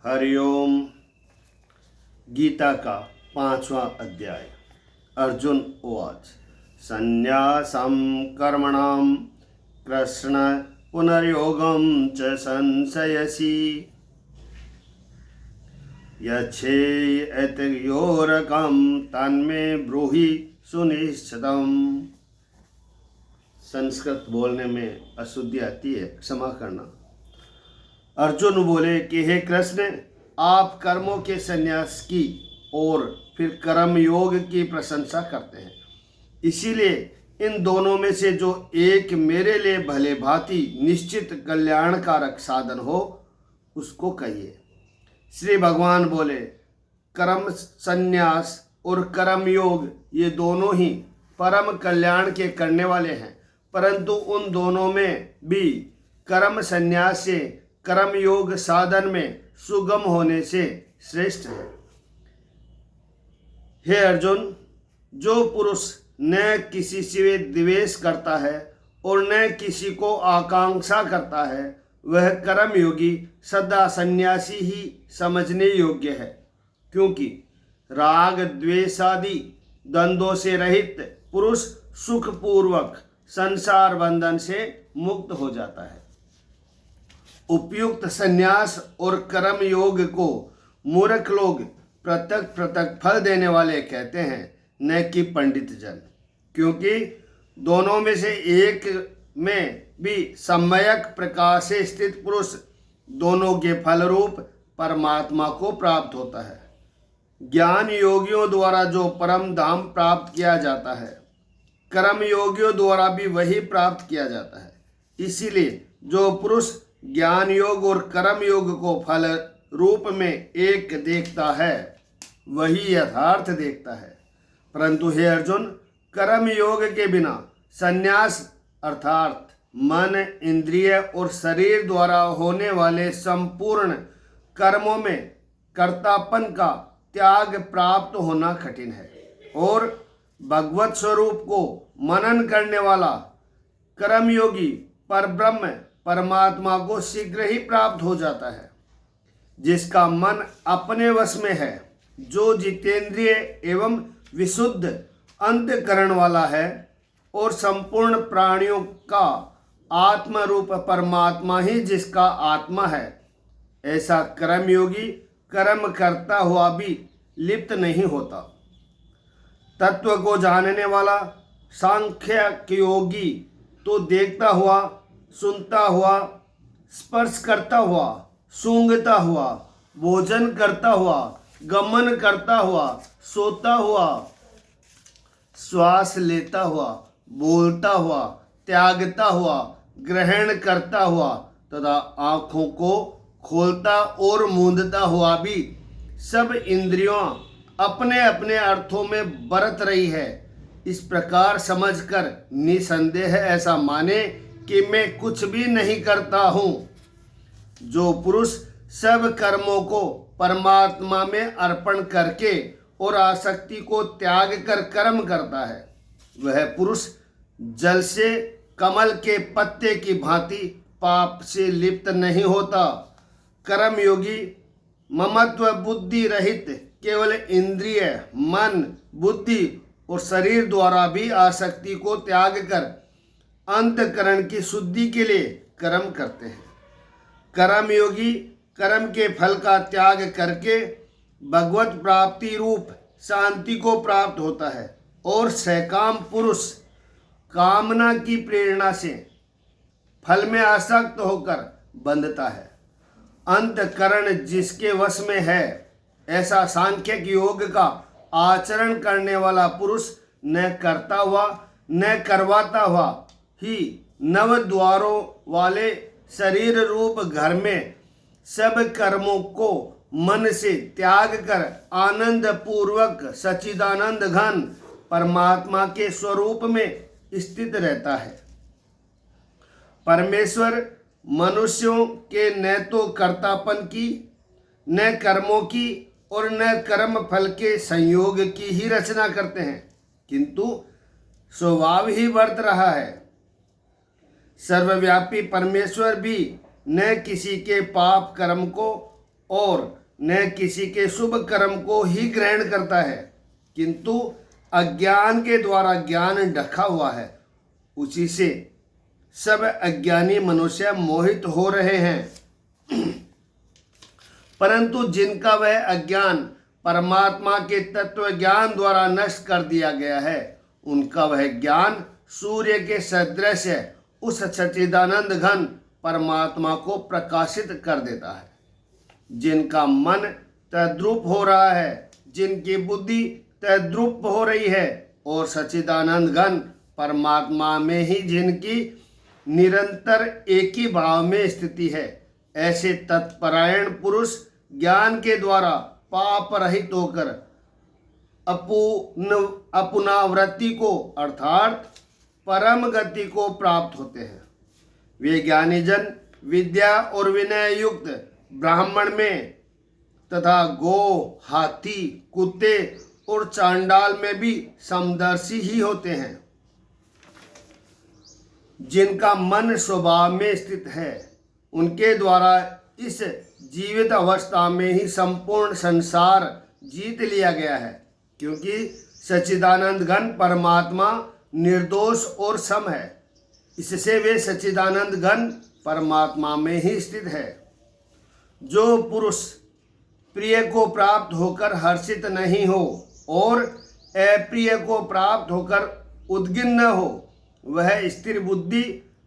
हरिओम। गीता का 5वां अध्याय। अर्जुन उवाच। संन्यासं कर्मणां कृष्ण पुनर्योगं च संशयसि यच्छेयत योरकं तन्मे ब्रूहि सुनिश्चितम्। संस्कृत बोलने में अशुद्धि आती है, क्षमा करना। अर्जुन बोले कि हे कृष्ण, आप कर्मों के संन्यास की और फिर कर्म योग की प्रशंसा करते हैं, इसीलिए इन दोनों में से जो एक मेरे लिए भले भांति निश्चित कल्याणकारक साधन हो उसको कहिए। श्री भगवान बोले, कर्म संन्यास और कर्म योग ये दोनों ही परम कल्याण के करने वाले हैं, परंतु उन दोनों में भी कर्म संन्यास से कर्म योग साधन में सुगम होने से श्रेष्ठ है। हे अर्जुन, जो पुरुष न किसी से द्वेष करता है और न किसी को आकांक्षा करता है, वह कर्म योगी सदा सन्यासी ही समझने योग्य है, क्योंकि राग द्वेषादि द्वंद्वों से रहित पुरुष सुखपूर्वक संसार बंधन से मुक्त हो जाता है। उपयुक्त संन्यास और कर्म योग को मूर्ख लोग पृथक पृथक फल देने वाले कहते हैं, न कि पंडित जन, क्योंकि दोनों में से एक में भी सम्यक प्रकाश से स्थित पुरुष दोनों के फल रूप परमात्मा को प्राप्त होता है। ज्ञान योगियों द्वारा जो परम धाम प्राप्त किया जाता है, कर्म योगियों द्वारा भी वही प्राप्त किया जाता है। इसीलिए जो पुरुष ज्ञान योग और कर्म योग को फल रूप में एक देखता है, वही यथार्थ देखता है। परंतु हे अर्जुन, कर्म योग के बिना संन्यास अर्थात मन, इंद्रिय और शरीर द्वारा होने वाले संपूर्ण कर्मों में कर्तापन का त्याग प्राप्त होना कठिन है, और भगवत स्वरूप को मनन करने वाला कर्मयोगी परब्रह्म परमात्मा को शीघ्र ही प्राप्त हो जाता है। जिसका मन अपने वश में है, जो जितेंद्रिय एवं विशुद्ध अंतःकरण वाला है और संपूर्ण प्राणियों का आत्मा रूप परमात्मा ही जिसका आत्मा है, ऐसा कर्मयोगी कर्म करता हुआ भी लिप्त नहीं होता। तत्व को जानने वाला सांख्य योगी तो देखता हुआ, सुनता हुआ, स्पर्श करता हुआ, सूंघता हुआ, भोजन करता हुआ, गमन करता हुआ, सोता हुआ, श्वास लेता हुआ, बोलता हुआ, त्यागता हुआ, ग्रहण करता हुआ तथा आँखों को खोलता और मूंदता हुआ भी सब इंद्रियों अपने अपने अर्थों में बरत रही है, इस प्रकार समझकर निसंदेह ऐसा माने कि मैं कुछ भी नहीं करता हूँ। जो पुरुष सब कर्मों को परमात्मा में अर्पण करके और आसक्ति को त्याग कर कर्म करता है, वह पुरुष जल से कमल के पत्ते की भांति पाप से लिप्त नहीं होता। कर्मयोगी ममत्व बुद्धि रहित केवल इंद्रिय, मन, बुद्धि और शरीर द्वारा भी आसक्ति को त्याग कर अंतःकरण की शुद्धि के लिए कर्म करते हैं। कर्मयोगी कर्म के फल का त्याग करके भगवत प्राप्ति रूप शांति को प्राप्त होता है, और सकाम पुरुष कामना की प्रेरणा से फल में आसक्त होकर बंधता है। अंतःकरण जिसके वश में है, ऐसा सांख्यिक योग का आचरण करने वाला पुरुष न करता हुआ न करवाता हुआ ही नव द्वारों वाले शरीर रूप घर में सब कर्मों को मन से त्याग कर आनंद पूर्वक सच्चिदानंद घन परमात्मा के स्वरूप में स्थित रहता है। परमेश्वर मनुष्यों के न तो कर्तापन की, न कर्मों की और न कर्म फल के संयोग की ही रचना करते हैं, किंतु स्वभाव ही वर्त रहा है। सर्वव्यापी परमेश्वर भी न किसी के पाप कर्म को और न किसी के शुभ कर्म को ही ग्रहण करता है, किंतु अज्ञान के द्वारा ज्ञान ढका हुआ है, उसी से सब अज्ञानी मनुष्य मोहित हो रहे हैं। परंतु जिनका वह अज्ञान परमात्मा के तत्व ज्ञान द्वारा नष्ट कर दिया गया है, उनका वह ज्ञान सूर्य के सदृश उस सच्चिदानंद घन परमात्मा को प्रकाशित कर देता है। जिनका मन तद्रूप हो रहा है, जिनकी बुद्धि तद्रूप हो रही है और सच्चिदानंद घन परमात्मा में ही जिनकी निरंतर एक ही भाव में स्थिति है, ऐसे तत्परायण पुरुष ज्ञान के द्वारा पाप रहित होकर अपनावृत्ति को अर्थात परम गति को प्राप्त होते हैं। वे ज्ञानी जन विद्या और विनय युक्त ब्राह्मण में तथा गो, हाथी, कुत्ते और चांडाल में भी समदर्शी ही होते हैं। जिनका मन स्वभाव में स्थित है, उनके द्वारा इस जीवित अवस्था में ही संपूर्ण संसार जीत लिया गया है, क्योंकि सच्चिदानंद घन परमात्मा निर्दोष और सम है। इससे वे सच्चिदानंद घन परमात्मा में ही स्थित है। जो पुरुष प्रिय को प्राप्त होकर हर्षित नहीं हो और अप्रिय को प्राप्त होकर उद्गिन्न न हो, वह स्थिर बुद्धि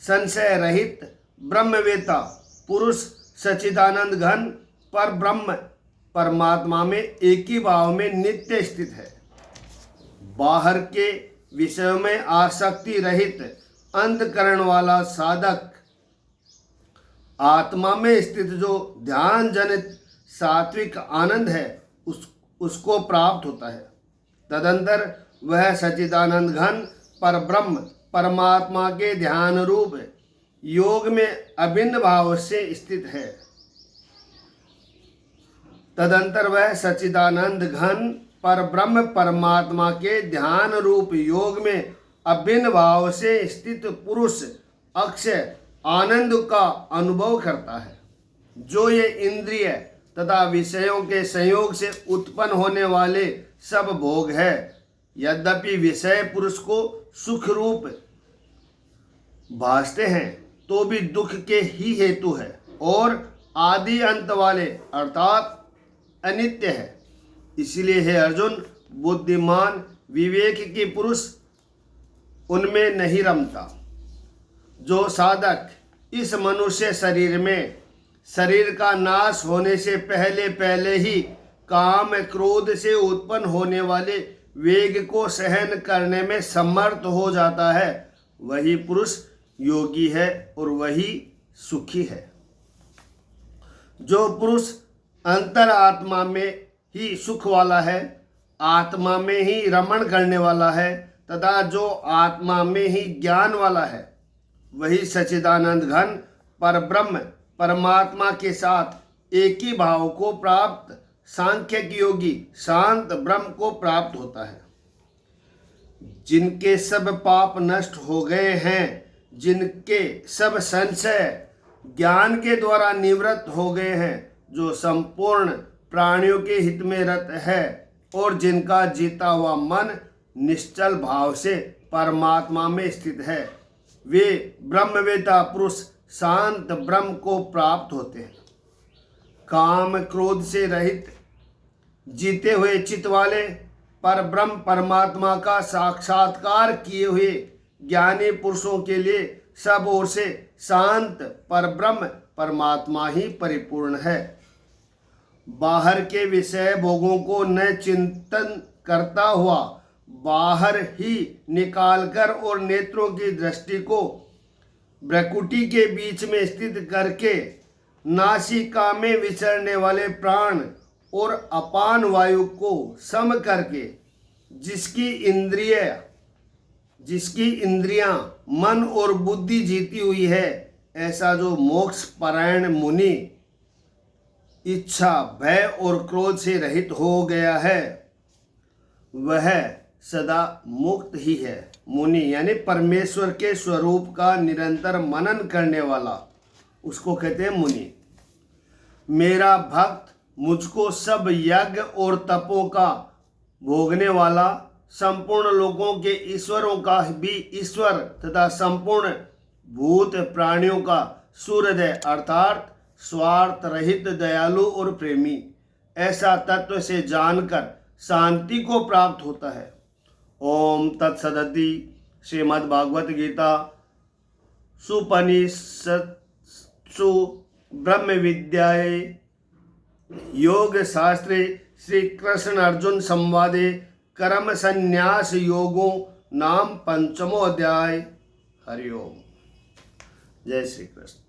संशय रहित ब्रह्मवेता पुरुष सच्चिदानंद घन पर ब्रह्म परमात्मा में एक ही भाव में नित्य स्थित है। बाहर के विषयों में आसक्ति रहित अंतकरण वाला साधक आत्मा में स्थित जो ध्यान जनित सात्विक आनंद है उसको प्राप्त होता है। तदंतर वह सच्चिदानंद घन पर ब्रह्म परमात्मा के ध्यान रूप योग में अभिन्न भाव से स्थित है। तदंतर वह सच्चिदानंद घन पर ब्रह्म परमात्मा के ध्यान रूप योग में अभिन्न भाव से स्थित पुरुष अक्षय आनंद का अनुभव करता है। जो ये इंद्रिय तथा विषयों के संयोग से उत्पन्न होने वाले सब भोग है, यद्यपि विषय पुरुष को सुख रूप भासते हैं, तो भी दुख के ही हेतु है और आदि अंत वाले अर्थात अनित्य है। इसलिए हे अर्जुन, बुद्धिमान विवेक की पुरुष उनमें नहीं रमता। जो साधक इस मनुष्य शरीर में शरीर का नाश होने से पहले पहले ही काम क्रोध से उत्पन्न होने वाले वेग को सहन करने में समर्थ हो जाता है, वही पुरुष योगी है और वही सुखी है। जो पुरुष अंतर आत्मा में ही सुख वाला है, आत्मा में ही रमण करने वाला है तथा जो आत्मा में ही ज्ञान वाला है, वही सच्चिदानंद घन पर ब्रह्म परमात्मा के साथ एक ही भाव को प्राप्त सांख्यिक योगी शांत ब्रह्म को प्राप्त होता है। जिनके सब पाप नष्ट हो गए हैं, जिनके सब संशय ज्ञान के द्वारा निवृत्त हो गए हैं, जो संपूर्ण प्राणियों के हित में रत है और जिनका जीता हुआ मन निश्चल भाव से परमात्मा में स्थित है, वे ब्रह्मवेता पुरुष शांत ब्रह्म को प्राप्त होते हैं। काम क्रोध से रहित जीते हुए चित्त वाले पर ब्रह्म परमात्मा का साक्षात्कार किए हुए ज्ञानी पुरुषों के लिए सब ओर से शांत पर ब्रह्म परमात्मा ही परिपूर्ण है। बाहर के विषय भोगों को न चिंतन करता हुआ बाहर ही निकालकर और नेत्रों की दृष्टि को भ्रकुटी के बीच में स्थित करके नासिका में विचरने वाले प्राण और अपान वायु को सम करके जिसकी इंद्रियां मन और बुद्धि जीती हुई है, ऐसा जो मोक्ष परायण मुनि इच्छा भय और क्रोध से रहित हो गया है, वह सदा मुक्त ही है। मुनि यानी परमेश्वर के स्वरूप का निरंतर मनन करने वाला, उसको कहते हैं मुनि। मेरा भक्त मुझको सब यज्ञ और तपों का भोगने वाला, संपूर्ण लोगों के ईश्वरों का भी ईश्वर तथा संपूर्ण भूत प्राणियों का सूर्योदय अर्थात स्वार्थ रहित दयालु और प्रेमी, ऐसा तत्व से जानकर शांति को प्राप्त होता है। ओम तत्सदति। श्रीमद् भागवत गीता सुपनिषत्सु ब्रह्म विद्याये योग शास्त्रे श्री कृष्ण अर्जुन संवादे कर्म संन्यास योगो नाम 5वां अध्याय। हरि ओम। जय श्री कृष्ण।